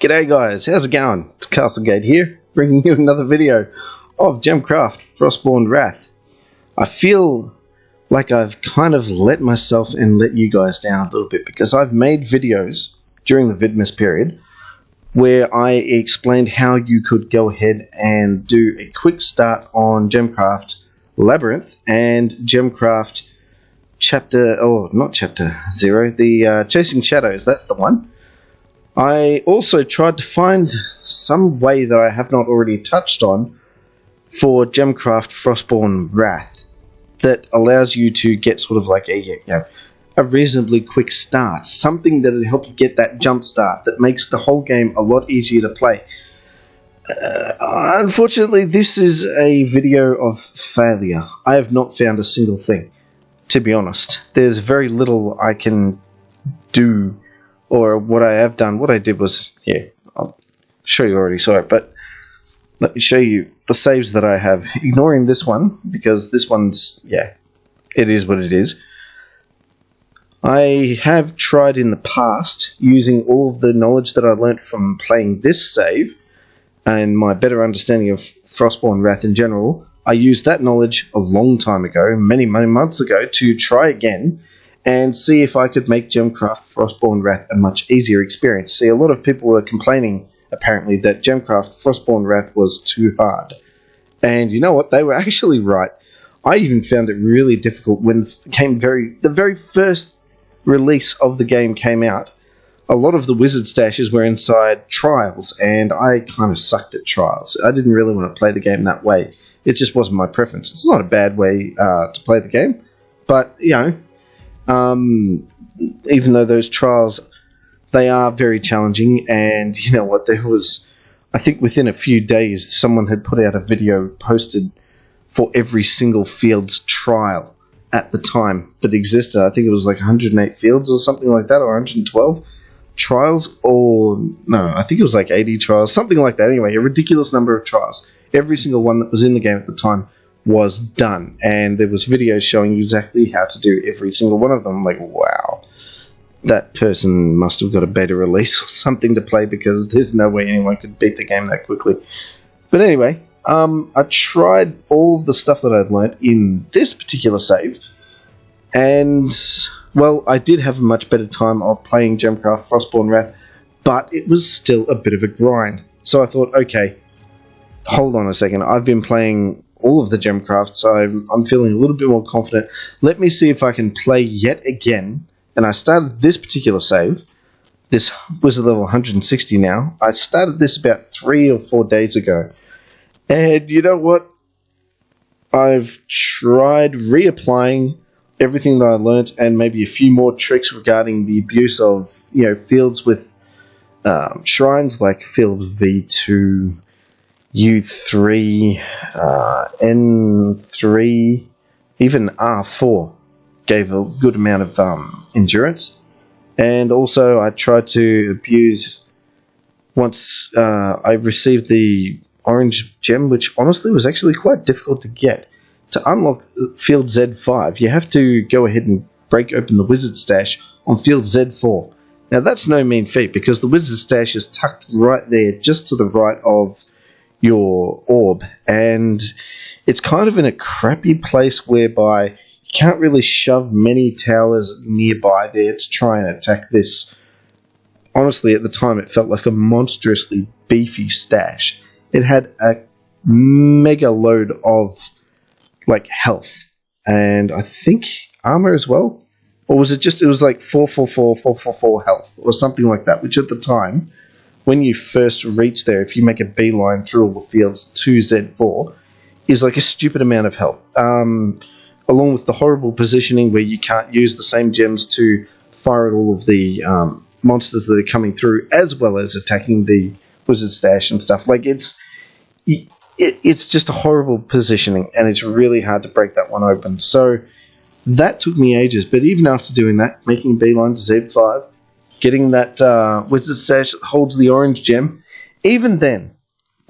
G'day guys, how's it going? It's Castlegate here, bringing you another video of Gemcraft Frostborn Wrath. I feel like I've kind of let myself and let you guys down a little bit because I've made videos during the Vidmas period where I explained how you could go ahead and do a quick start on Gemcraft Labyrinth and Gemcraft not Chapter 0, the Chasing Shadows, that's the one. I also tried to find some way that I have not already touched on for Gemcraft Frostborn Wrath that allows you to get sort of like a reasonably quick start, something that will help you get that jump start that makes the whole game a lot easier to play. Unfortunately, this is a video of failure. I have not found a single thing, to be honest. There's very little I can do. Or what I have done, what I did was, I'll show you already saw it, but let me show you the saves that I have. Ignoring this one, because this one's, it is what it is. I have tried in the past, using all of the knowledge that I learnt from playing this save, and my better understanding of Frostborn Wrath in general. I used that knowledge a long time ago, many months ago, to try again, and see if I could make Gemcraft Frostborn Wrath a much easier experience. See, a lot of people were complaining, apparently, that Gemcraft Frostborn Wrath was too hard. And you know what? They were actually right. I even found it really difficult when the very first release of the game came out. A lot of the wizard stashes were inside trials, and I kind of sucked at trials. I didn't really want to play the game that way. It just wasn't my preference. It's not a bad way to play the game, but, even though those trials, they are very challenging, and you know what, there was, I think within a few days, someone had put out a video posted for every single field's trial at the time that existed. I think it was like 108 fields or something like that, or 112 trials, or no, I think it was like 80 trials, something like that. Anyway, a ridiculous number of trials. Every single one that was in the game at the time was done, and there was videos showing exactly how to do every single one of them. I'm like, wow, that person must have got a beta release or something to play, because there's no way anyone could beat the game that quickly. But anyway, I tried all of the stuff that I'd learnt in this particular save, and, well, I did have a much better time of playing Gemcraft Frostborn Wrath, but it was still a bit of a grind. So I thought, okay, hold on a second, I've been playing all of the Gemcraft, so I'm feeling a little bit more confident. Let me see if I can play yet again. And I started this particular save. This was a level 160 now. I started this about 3 or 4 days ago. And you know what? I've tried reapplying everything that I learnt, and maybe a few more tricks regarding the abuse of, fields with shrines, like field V2, U3, N3, even R4 gave a good amount of endurance. And also I tried to abuse, once I received the orange gem, which honestly was actually quite difficult to get. To unlock field Z5, you have to go ahead and break open the wizard stash on field Z4. Now that's no mean feat, because the wizard stash is tucked right there, just to the right of your orb, and it's kind of in a crappy place whereby you can't really shove many towers nearby there to try and attack this. Honestly, at the time it felt like a monstrously beefy stash. It had a mega load of health, and I think armor as well, or was it was like 444 health or something like that, which at the time, when you first reach there, if you make a beeline through all the fields to Z4, is like a stupid amount of health. Along with the horrible positioning where you can't use the same gems to fire at all of the monsters that are coming through, as well as attacking the wizard stash and stuff. It's just a horrible positioning, and it's really hard to break that one open. So that took me ages, but even after doing that, making a beeline to Z5, getting that wizard stash that holds the orange gem, even then,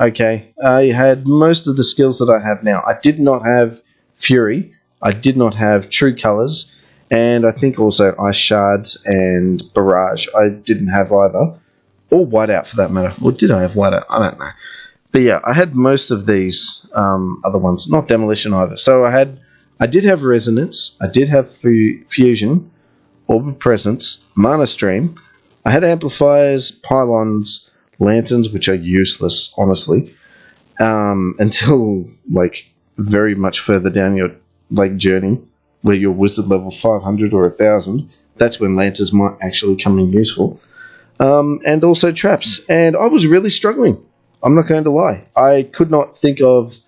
okay, I had most of the skills that I have now. I did not have Fury, I did not have True Colors, and I think also Ice Shards and Barrage I didn't have either. or whiteout for that matter. Or did I have whiteout? I don't know. But yeah, I had most of these other ones, not demolition either. So I did have resonance, I did have fusion, orb of presence, mana stream. I had amplifiers, pylons, lanterns, which are useless, honestly, until like very much further down your journey, where you're wizard level 500 or 1000. That's when lanterns might actually come in useful. And also traps. And I was really struggling. I'm not going to lie. I could not think of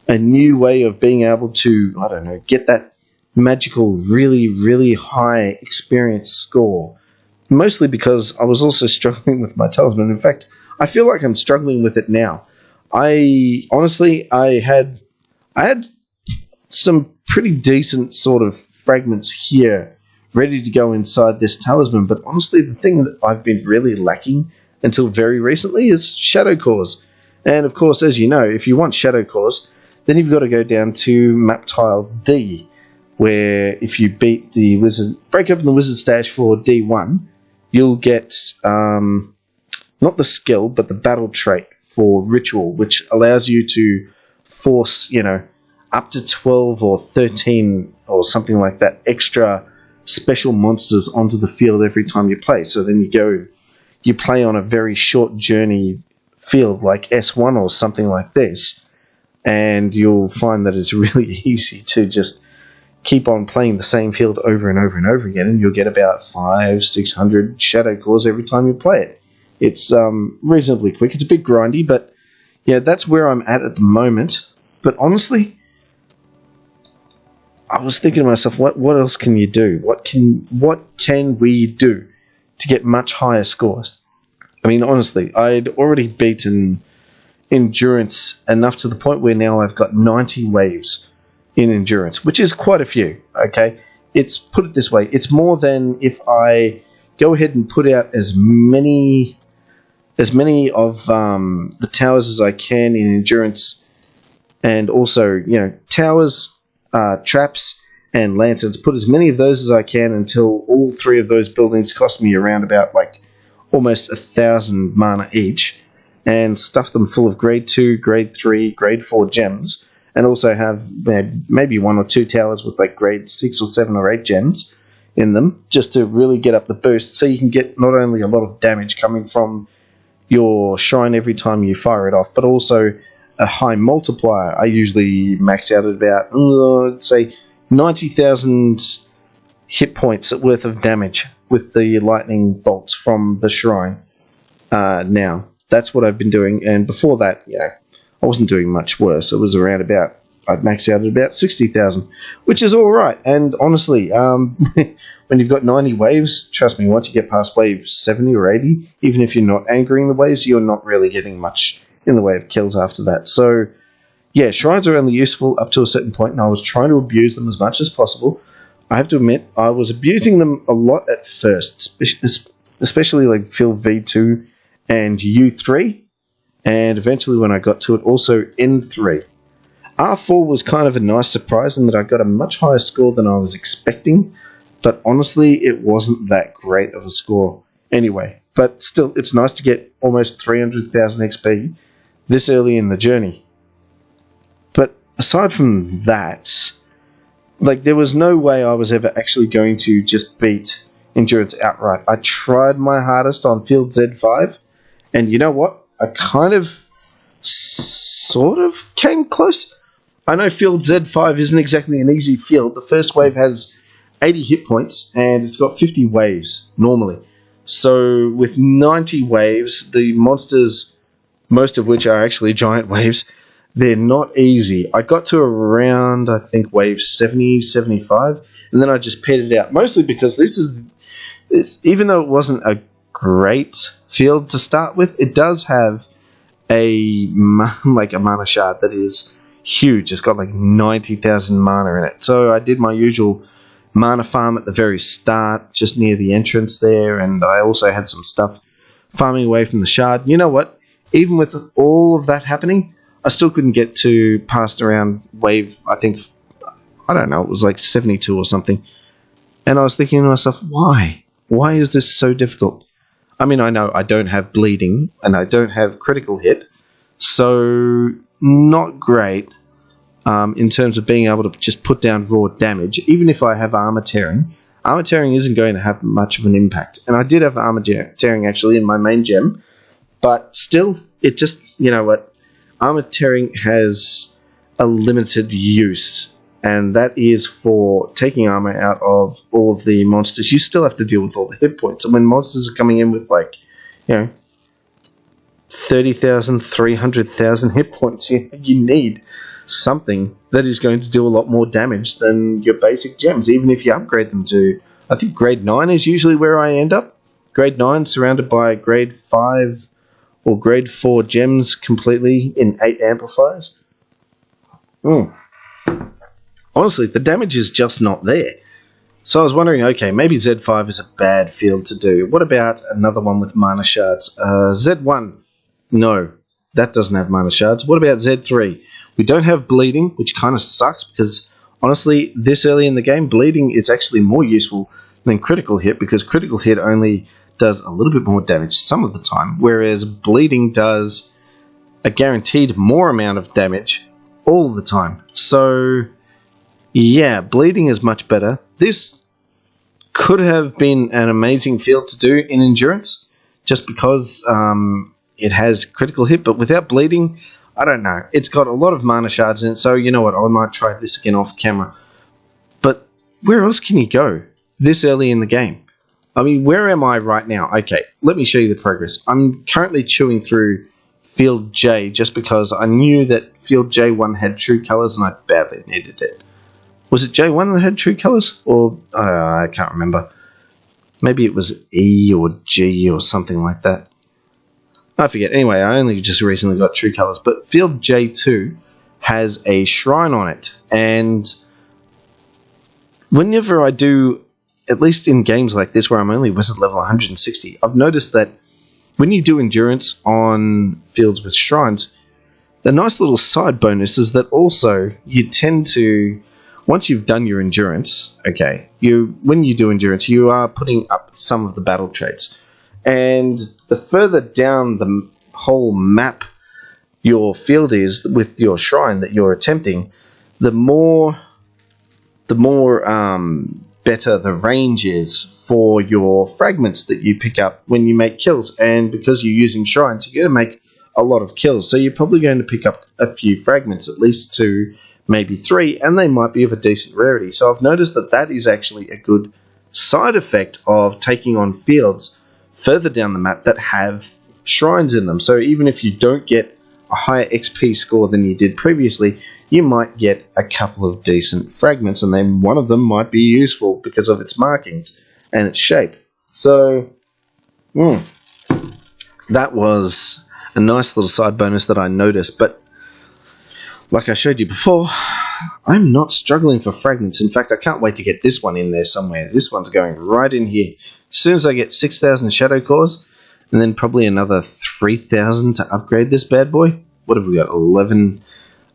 a new way of being able to, I don't know, get that magical, really, really high experience score. Mostly because I was also struggling with my talisman. In fact, I feel like I'm struggling with it now. I had some pretty decent sort of fragments here ready to go inside this talisman, but honestly, the thing that I've been really lacking until very recently is shadow cores. And of course, as you know, if you want shadow cores, then you've got to go down to map tile D, where if you beat the wizard, break open the wizard stash for D1, you'll get not the skill, but the battle trait for ritual, which allows you to force, up to 12 or 13 or something like that extra special monsters onto the field every time you play. So then you play on a very short journey field like S1 or something like this, and you'll find that it's really easy to just keep on playing the same field over and over and over again, and you'll get about 500-600 shadow cores every time you play it. It's reasonably quick. It's a bit grindy, but yeah, that's where I'm at the moment. But honestly, I was thinking to myself, what else can you do? What can we do to get much higher scores? I mean, honestly, I'd already beaten endurance enough to the point where now I've got 90 waves in endurance, which is quite a few, okay? Put it this way, it's more than if I go ahead and put out as many of the towers as I can in endurance, and also, towers, traps, and lanterns. Put as many of those as I can until all three of those buildings cost me around about almost 1,000 mana each, and stuff them full of grade 2, grade 3, grade 4 gems, and also have maybe 1 or 2 towers with grade 6 or 7 or 8 gems in them, just to really get up the boost, so you can get not only a lot of damage coming from your shrine every time you fire it off, but also a high multiplier. I usually max out at about, say, 90,000 hit points worth of damage with the lightning bolts from the shrine. Now, that's what I've been doing, and before that, I wasn't doing much worse. It was around about, I'd max out at about 60,000, which is alright. And honestly, when you've got 90 waves, trust me, once you get past wave 70 or 80, even if you're not angering the waves, you're not really getting much in the way of kills after that. So, yeah, shrines are only useful up to a certain point, and I was trying to abuse them as much as possible. I have to admit, I was abusing them a lot at first, especially field V2 and U3, and eventually when I got to it, also N3. R4 was kind of a nice surprise in that I got a much higher score than I was expecting, but honestly, it wasn't that great of a score anyway. But still, it's nice to get almost 300,000 XP this early in the journey. But aside from that, there was no way I was ever actually going to just beat endurance outright. I tried my hardest on field Z5, and you know what? I kind of sort of came close. I know field Z5 isn't exactly an easy field. The first wave has 80 hit points, and it's got 50 waves normally. So with 90 waves, the monsters, most of which are actually giant waves, they're not easy. I got to around, I think, wave 70, 75, and then I just petered out. Mostly because this, even though it wasn't a great field to start with, it does have a mana shard that is huge. It's got 90,000 mana in it. So I did my usual mana farm at the very start, just near the entrance there, and I also had some stuff farming away from the shard. You know what? Even with all of that happening, I still couldn't get to past around wave, I think, I don't know, it was 72 or something. And I was thinking to myself, why? Why is this so difficult? I mean, I know I don't have bleeding and I don't have critical hit, so not great in terms of being able to just put down raw damage. Even if I have armor tearing isn't going to have much of an impact. And I did have armor tearing actually in my main gem, but still, it just, you know what, armor tearing has a limited use, and that is for taking armor out of all of the monsters. You still have to deal with all the hit points, and when monsters are coming in with, like, you know, 30,000, 300,000 hit points, you need something that is going to do a lot more damage than your basic gems, even if you upgrade them to, I think grade 9 is usually where I end up. Grade 9 surrounded by grade 5 or grade 4 gems completely in 8 amplifiers. Honestly, the damage is just not there. So I was wondering, okay, maybe Z5 is a bad field to do. What about another one with mana shards? Z1, no, that doesn't have mana shards. What about Z3? We don't have bleeding, which kind of sucks, because honestly, this early in the game, bleeding is actually more useful than critical hit, because critical hit only does a little bit more damage some of the time, whereas bleeding does a guaranteed more amount of damage all the time. So yeah, bleeding is much better. This could have been an amazing field to do in endurance, just because it has critical hit, but without bleeding, I don't know. It's got a lot of mana shards in it, so you know what, I might try this again off camera. But where else can you go this early in the game? I mean, where am I right now? Okay, let me show you the progress. I'm currently chewing through Field J just because I knew that Field J1 had true colors and I badly needed it. Was it J1 that had true colors? Or, I can't remember. Maybe it was E or G or something like that. I forget. Anyway, I only just recently got true colors, but Field J2 has a shrine on it, and whenever I do, at least in games like this where I'm only wizard level 160, I've noticed that when you do endurance on fields with shrines, the nice little side bonus is that also you tend to, once you've done your endurance, okay, when you do endurance, you are putting up some of the battle traits. And the further down the whole map your field is with your shrine that you're attempting, the more better the range is for your fragments that you pick up when you make kills. And because you're using shrines, you're going to make a lot of kills. So you're probably going to pick up a few fragments, at least 2, maybe 3, and they might be of a decent rarity. So I've noticed that that is actually a good side effect of taking on fields further down the map that have shrines in them. So even if you don't get a higher XP score than you did previously, you might get a couple of decent fragments, and then one of them might be useful because of its markings and its shape. So that was a nice little side bonus that I noticed. But like I showed you before, I'm not struggling for fragments. In fact, I can't wait to get this one in there somewhere. This one's going right in here. As soon as I get 6,000 shadow cores, and then probably another 3,000 to upgrade this bad boy. What have we got? 11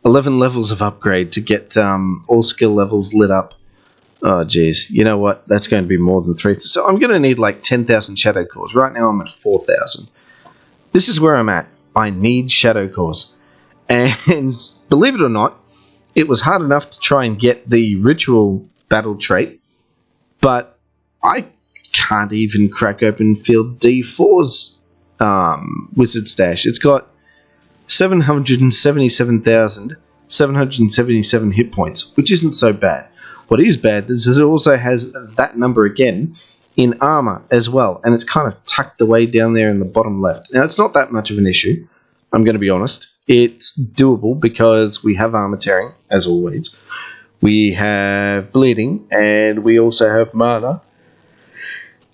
levels of upgrade to get all skill levels lit up. Oh, geez. You know what? That's going to be more than 3,000. So I'm going to need like 10,000 shadow cores. Right now I'm at 4,000. This is where I'm at. I need shadow cores. And believe it or not, it was hard enough to try and get the ritual battle trait, but I can't even crack open Field D4's wizard stash. It's got 777,777 hit points, which isn't so bad. What is bad is it also has that number again in armor as well, and it's kind of tucked away down there in the bottom left. Now, it's not that much of an issue, I'm going to be honest. It's doable because we have armor tearing, as always. We have bleeding, and we also have mana.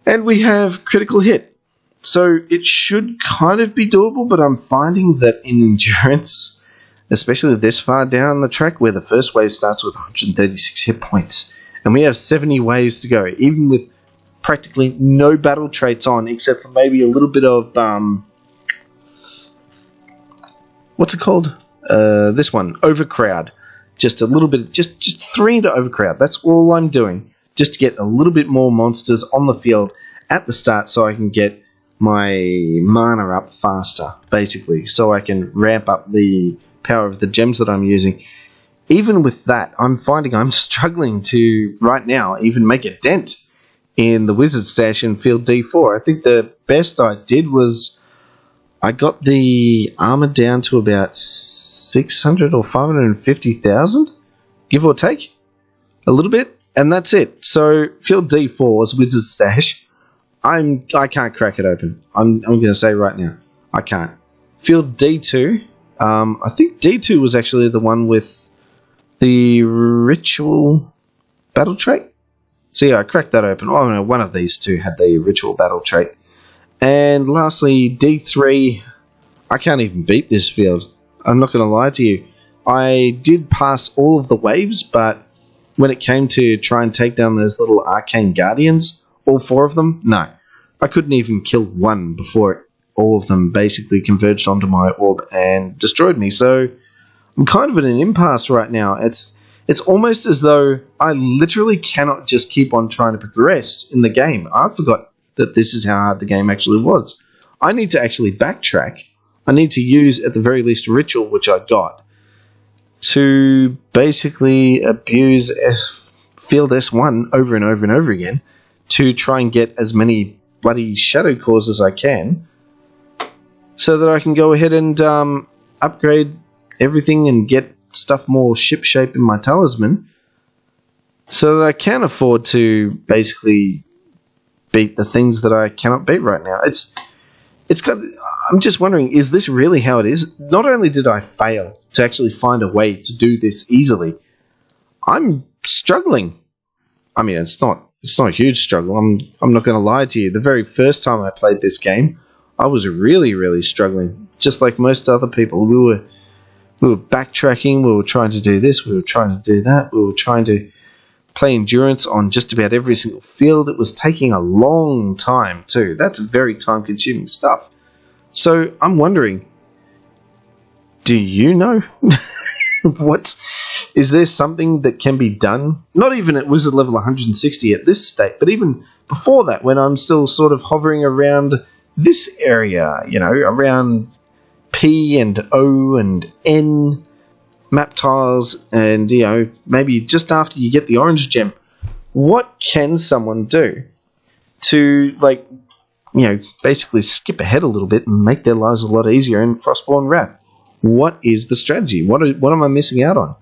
And we have critical hit. So it should kind of be doable, but I'm finding that in endurance, especially this far down the track, where the first wave starts with 136 hit points, and we have 70 waves to go, even with practically no battle traits on, except for maybe a little bit of, what's it called? This one, Overcrowd. Just a little bit, just 3 into Overcrowd. That's all I'm doing, just to get a little bit more monsters on the field at the start so I can get my mana up faster, basically, so I can ramp up the power of the gems that I'm using. Even with that, I'm finding I'm struggling to, right now, even make a dent in the wizard stash in field D4. I think the best I did was I got the armor down to about 600 or 550,000, give or take, a little bit, and that's it. So field D4's wizard stash, I can't crack it open. I'm going to say right now, I can't. Field D2, I think D2 was actually the one with the ritual battle trait. So yeah, I cracked that open. Oh no, one of these two had the ritual battle trait. And lastly, D3, I can't even beat this field. I'm not going to lie to you. I did pass all of the waves, but when it came to try and take down those little arcane guardians, all 4 of them, no. I couldn't even kill one before all of them basically converged onto my orb and destroyed me. So I'm kind of in an impasse right now. It's almost as though I literally cannot just keep on trying to progress in the game. I forgot that this is how hard the game actually was. I need to actually backtrack. I need to use, at the very least, ritual, which I got, to basically abuse field S1 over and over and over again to try and get as many bloody shadow cores as I can, so that I can go ahead and upgrade everything and get stuff more ship-shape in my talisman, so that I can afford to basically beat the things that I cannot beat right now. I'm just wondering, is this really how it is? Not only did I fail to actually find a way to do this easily, I'm struggling. I mean, it's not a huge struggle. I'm not going to lie to you. The very first time I played this game, I was really, really struggling. Just like most other people, we were backtracking, we were trying to do this, we were trying to do that, we were trying to play endurance on just about every single field. It was taking a long time too. That's very time-consuming stuff. So I'm wondering, do you know? Is there something that can be done? Not even at wizard level 160 at this state, but even before that, when I'm still sort of hovering around this area, you know, around P and O and N map tiles, and, you know, maybe just after you get the orange gem. What can someone do to, like, you know, basically skip ahead a little bit and make their lives a lot easier in Frostborn Wrath? What is the strategy? What am I missing out on?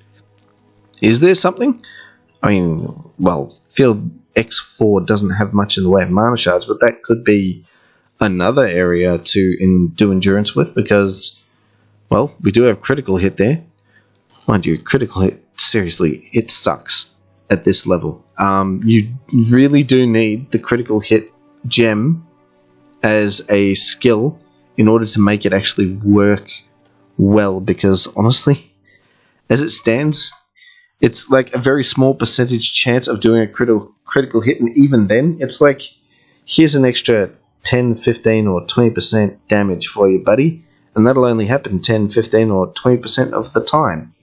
Is there something? I mean, well, field X4 doesn't have much in the way of mana shards, but that could be another area to do endurance with, because, well, we do have critical hit there. Mind you, critical hit, seriously, it sucks at this level. You really do need the critical hit gem as a skill in order to make it actually work well, because honestly, as it stands, it's like a very small percentage chance of doing a critical hit, and even then, it's like, here's an extra 10, 15 or 20% damage for you, buddy, and that'll only happen 10, 15 or 20% of the time.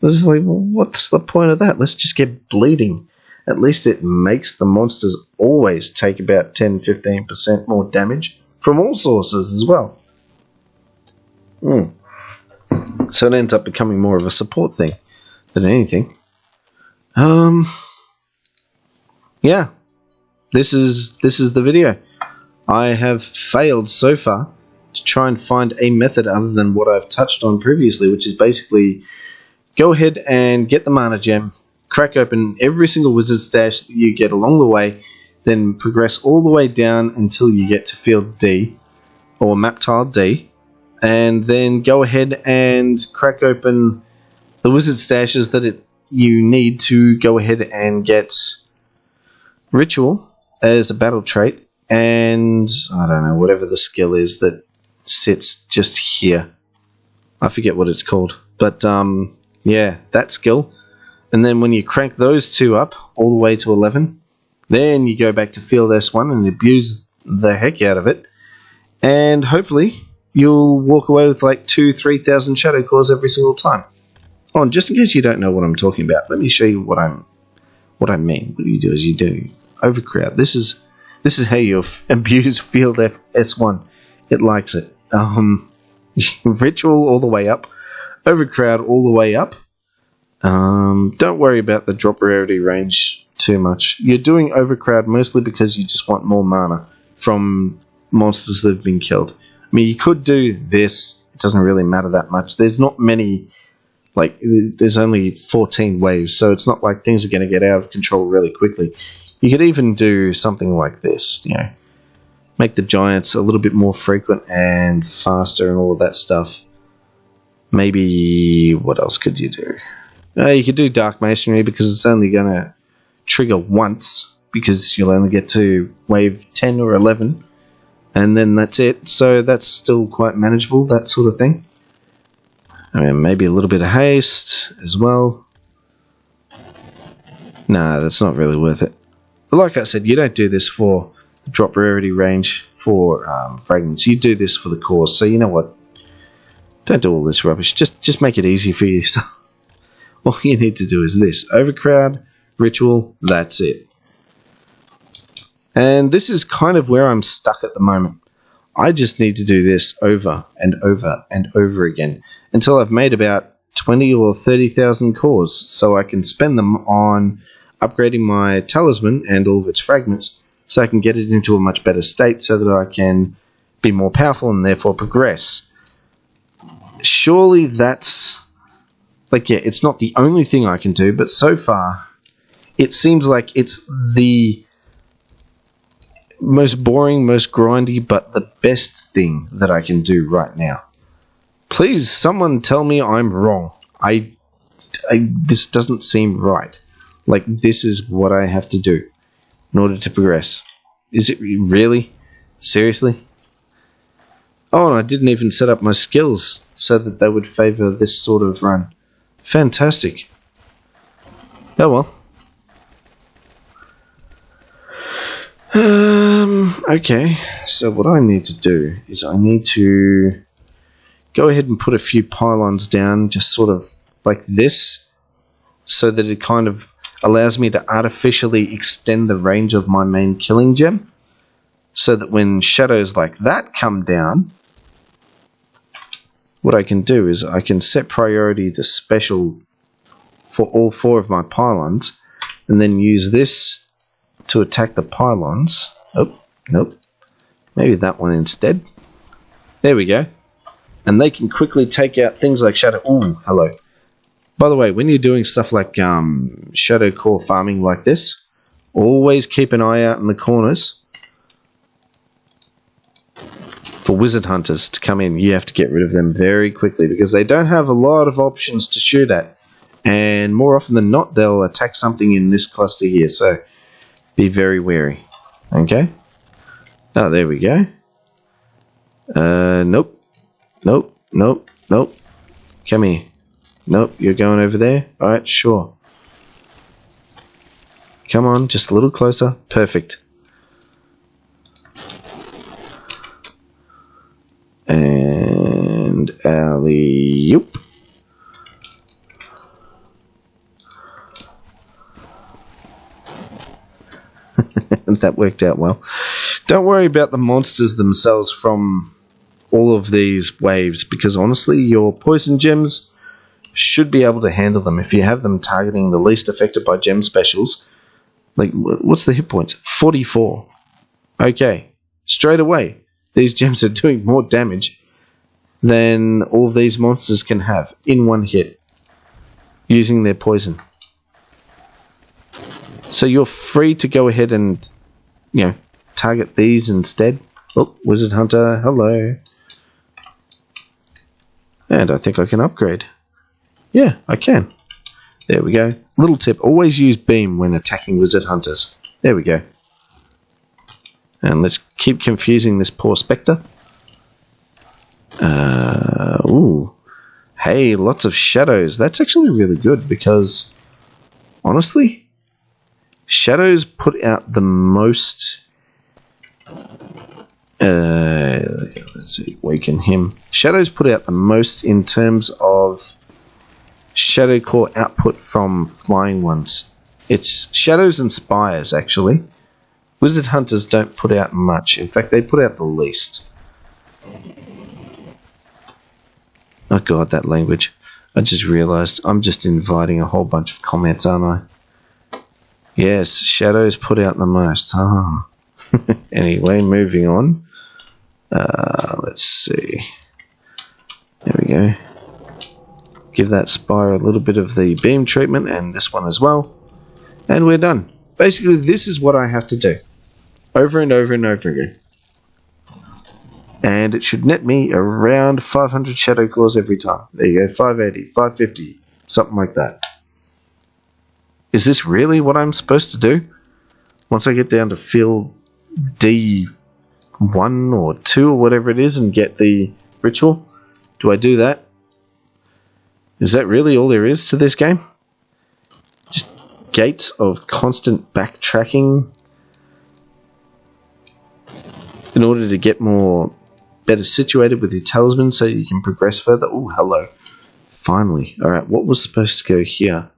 It's like, well, what's the point of that? Let's just get bleeding. At least it makes the monsters always take about 10, 15% more damage from all sources as well. So it ends up becoming more of a support thing than anything. Yeah, this is the video. I have failed so far to try and find a method other than what I've touched on previously, which is basically go ahead and get the mana gem, crack open every single wizard stash that you get along the way, then progress all the way down until you get to field D, or map tile D, and then go ahead and crack open the wizard stashes that you need to go ahead and get ritual as a battle trait, and I don't know, whatever the skill is that sits just here. I forget what it's called, but yeah, that skill. And then when you crank those two up all the way to 11, then you go back to field S1 and abuse the heck out of it, and hopefully you'll walk away with like 2,000-3,000 shadow cores every single time. Oh, and just in case you don't know what I'm talking about, let me show you what I mean. What you do is you do overcrowd. This This is how you abuse field S1. It likes it. Ritual all the way up. Overcrowd all the way up. Don't worry about the drop rarity range too much. You're doing overcrowd mostly because you just want more mana from monsters that have been killed. I mean, you could do this. It doesn't really matter that much. There's not many, like, there's only 14 waves, so it's not like things are going to get out of control really quickly. You could even do something like this, you know, make the giants a little bit more frequent and faster and all of that stuff. Maybe, what else could you do? You could do Dark Masonry because it's only going to trigger once because you'll only get to wave 10 or 11 and then that's it. So that's still quite manageable, that sort of thing. I mean, maybe a little bit of haste as well. Nah, that's not really worth it. But like I said, you don't do this for the drop rarity range for fragments. You do this for the cause. So you know what? Don't do all this rubbish. Just make it easy for yourself. All you need to do is this. Overcrowd, ritual, that's it. And this is kind of where I'm stuck at the moment. I just need to do this over and over and over again until I've made about 20 or 30,000 cores, so I can spend them on upgrading my talisman and all of its fragments so I can get it into a much better state so that I can be more powerful and therefore progress. Surely that's... like, yeah, it's not the only thing I can do, but so far it seems like it's the most boring, most grindy, but the best thing that I can do right now. Please, someone tell me I'm wrong. This doesn't seem right. Like, this is what I have to do in order to progress. Is it really? Seriously? Oh, and I didn't even set up my skills so that they would favor this sort of run. Fantastic. Oh well. Okay, so what I need to do is I need to go ahead and put a few pylons down, just sort of like this, so that it kind of allows me to artificially extend the range of my main killing gem, so that when shadows like that come down, what I can do is I can set priority to special for all 4 of my pylons, and then use this to attack the pylons. Oh, nope. Maybe that one instead. There we go. And they can quickly take out things like shadow... Ooh, hello. By the way, when you're doing stuff like shadow core farming like this, always keep an eye out in the corners for wizard hunters to come in. You have to get rid of them very quickly because they don't have a lot of options to shoot at, and more often than not they'll attack something in this cluster here, so be very wary. Okay. Oh, there we go. Nope. Come here. Nope, you're going over there. Alright, sure. Come on, just a little closer. Perfect. And alley-oop. That worked out well. Don't worry about the monsters themselves from all of these waves, because honestly, your poison gems should be able to handle them if you have them targeting the least affected by gem specials. Like, what's the hit points? 44. Okay, straight away, these gems are doing more damage than all of these monsters can have in one hit using their poison. So you're free to go ahead and, you know, target these instead. Oh, Wizard Hunter, hello. And I think I can upgrade. Yeah, I can. There we go. Little tip, always use beam when attacking Wizard Hunters. There we go. And let's keep confusing this poor Spectre. Ooh. Hey, lots of shadows. That's actually really good because, honestly, shadows put out the most... let's see, weaken him. Shadows put out the most in terms of shadow core output from flying ones. It's shadows and spires, actually. Wizard Hunters don't put out much. In fact, they put out the least. Oh god, that language. I just realised I'm just inviting a whole bunch of comments, aren't I? Yes, shadows put out the most. Ah. Anyway, moving on. Let's see. There we go. Give that spire a little bit of the beam treatment, and this one as well. And we're done. Basically, this is what I have to do. Over and over and over again. And it should net me around 500 shadow cores every time. There you go, 580, 550, something like that. Is this really what I'm supposed to do? Once I get down to field D1 or 2 or whatever it is and get the ritual, do I do that? Is that really all there is to this game? Just gates of constant backtracking in order to get better situated with your talisman so you can progress further. Oh, hello. Finally. Alright, what was supposed to go here?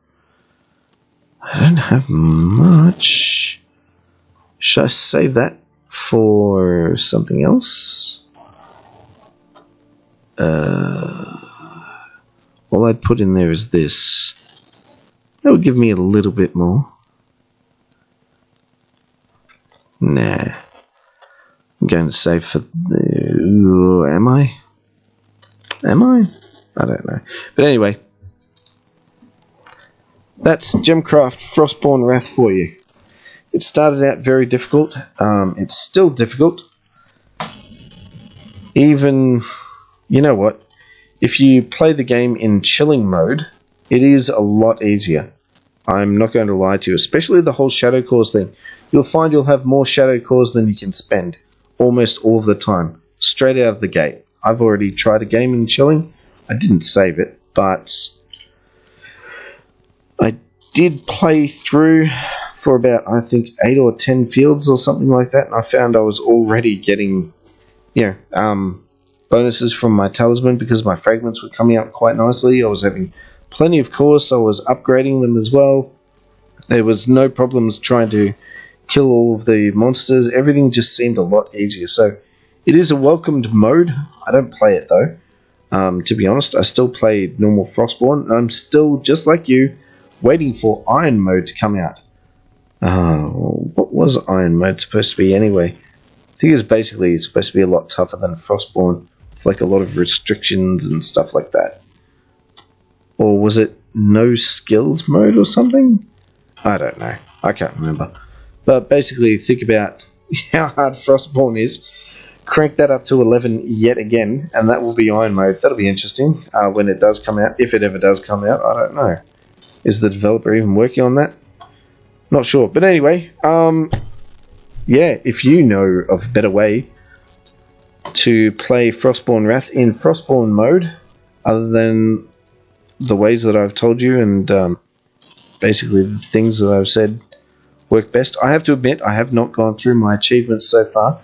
I don't have much. Should I save that for something else? All I'd put in there is this. That would give me a little bit more. Nah. I'm going to save for the... Ooh, am I? Am I? I don't know. But anyway. That's Gemcraft Frostborn Wrath for you. It started out very difficult. It's still difficult. Even... You know what? If you play the game in chilling mode, it is a lot easier. I'm not going to lie to you. Especially the whole shadow cores thing. You'll find you'll have more shadow cores than you can spend. Almost all of the time. Straight out of the gate. I've already tried a game in chilling. I didn't save it, but I did play through for about, I think, 8 or 10 fields or something like that, and I found I was already getting, bonuses from my talisman because my fragments were coming out quite nicely. I was having plenty of cores, so I was upgrading them as well. There was no problems trying to kill all of the monsters. Everything just seemed a lot easier. So it is a welcomed mode. I don't play it though. To be honest, I still play normal Frostborn. I'm still, just like you, waiting for Iron mode to come out. What was Iron mode supposed to be anyway? I think it's supposed to be a lot tougher than Frostborn. With like a lot of restrictions and stuff like that. Or was it no skills mode or something? I don't know. I can't remember. But basically, think about how hard Frostborn is. Crank that up to 11 yet again, and that will be Iron mode. That'll be interesting when it does come out. If it ever does come out, I don't know. Is the developer even working on that? Not sure. But anyway, yeah, if you know of a better way to play Frostborn Wrath in Frostborn mode, other than the ways that I've told you, and basically the things that I've said work best. I have to admit, I have not gone through my achievements so far,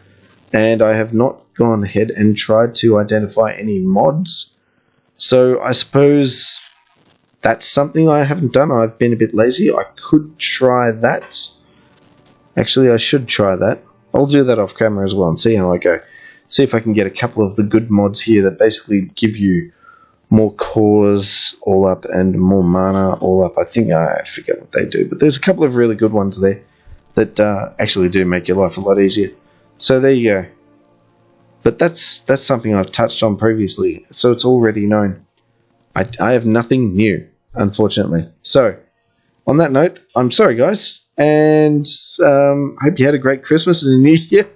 and I have not gone ahead and tried to identify any mods. So I suppose that's something I haven't done. I've been a bit lazy. I could try that. Actually, I should try that. I'll do that off camera as well and see how I go. See if I can get a couple of the good mods here that basically give you more cores all up and more mana all up. I think I forget what they do, but there's a couple of really good ones there that actually do make your life a lot easier. So there you go. But that's something I've touched on previously, so it's already known. I have nothing new, unfortunately. So, on that note, I'm sorry guys, and hope you had a great Christmas and a New Year.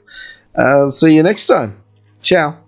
I'll see you next time. Ciao.